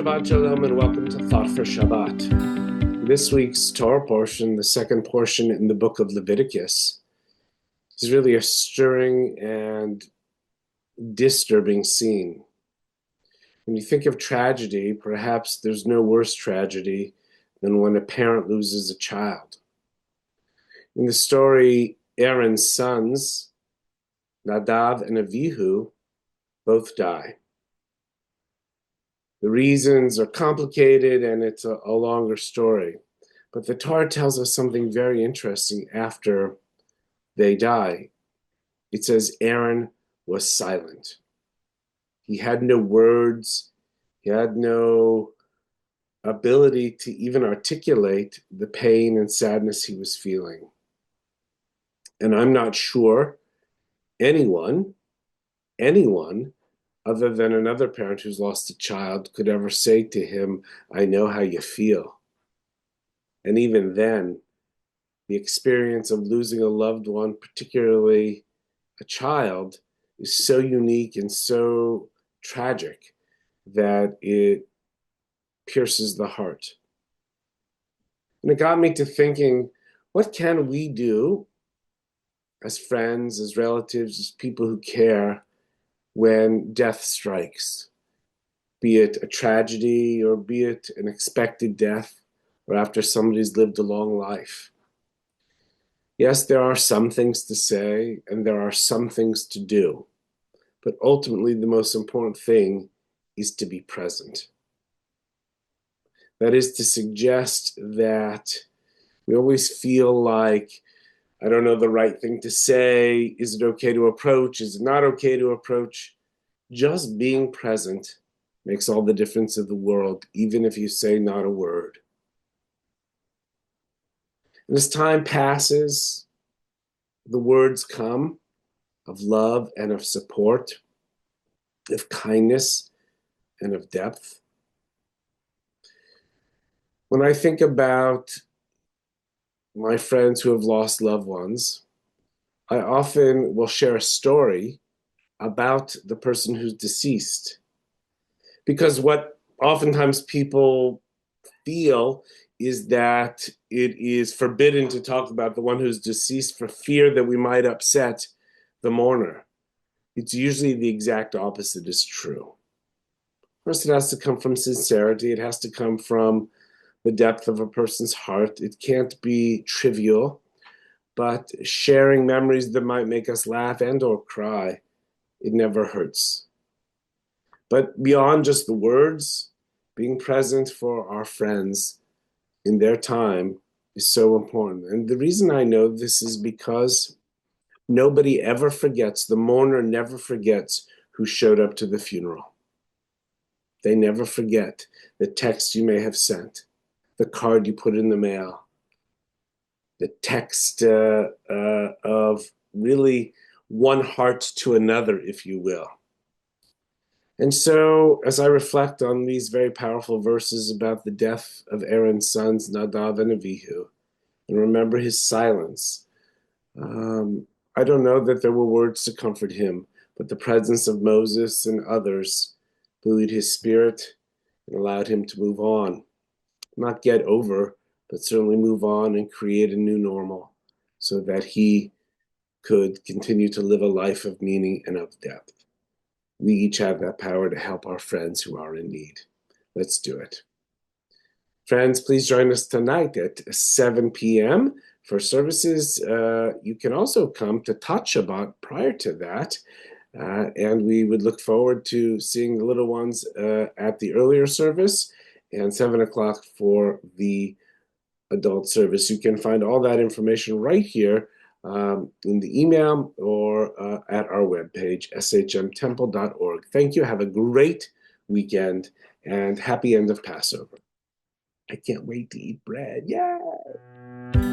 Shabbat Shalom, and welcome to Thought for Shabbat. This week's Torah portion, the second portion in the book of Leviticus, is really a stirring and disturbing scene. When you think of tragedy, perhaps there's no worse tragedy than when a parent loses a child. In the story, Aaron's sons, Nadav and Avihu, both die. The reasons are complicated and it's a longer story. But the Torah tells us something very interesting after they die. It says Aaron was silent. He had no words. He had no ability to even articulate the pain and sadness he was feeling. And I'm not sure anyone other than another parent who's lost a child could ever say to him, I know how you feel. And even then, the experience of losing a loved one, particularly a child, is so unique and so tragic that it pierces the heart. And it got me to thinking, what can we do as friends, as relatives, as people who care, when death strikes, be it a tragedy or be it an expected death or after somebody's lived a long life? Yes, there are some things to say and there are some things to do, but ultimately the most important thing is to be present. That is to suggest that we always feel like, I don't know the right thing to say. Is it okay to approach? Is it not okay to approach? Just being present makes all the difference in the world, even if you say not a word. And as time passes, the words come of love and of support, of kindness and of depth. When I think about my friends who have lost loved ones, I often will share a story about the person who's deceased. Because what oftentimes people feel is that it is forbidden to talk about the one who's deceased for fear that we might upset the mourner. It's usually the exact opposite is true. First, it has to come from sincerity. It has to come from the depth of a person's heart. It can't be trivial, but sharing memories that might make us laugh and or cry, it never hurts. But beyond just the words, being present for our friends in their time is so important. And the reason I know this is because nobody ever forgets, the mourner never forgets who showed up to the funeral. They never forget the text you may have sent, the card you put in the mail, the text of really one heart to another, if you will. And so, as I reflect on these very powerful verses about the death of Aaron's sons, Nadav and Avihu, and remember his silence, I don't know that there were words to comfort him, but the presence of Moses and others buoyed his spirit and allowed him to move on. Not get over, but certainly move on and create a new normal so that he could continue to live a life of meaning and of depth. We each have that power to help our friends who are in need. Let's do it. Friends, please join us tonight at 7 p.m. for services. You can also come to Tat Shabbat prior to that. And we would look forward to seeing the little ones at the earlier service and 7 o'clock for the adult service. You can find all that information right here in the email or at our webpage, shmtemple.org. Thank you. Have a great weekend and happy end of Passover. I can't wait to eat bread. Yay!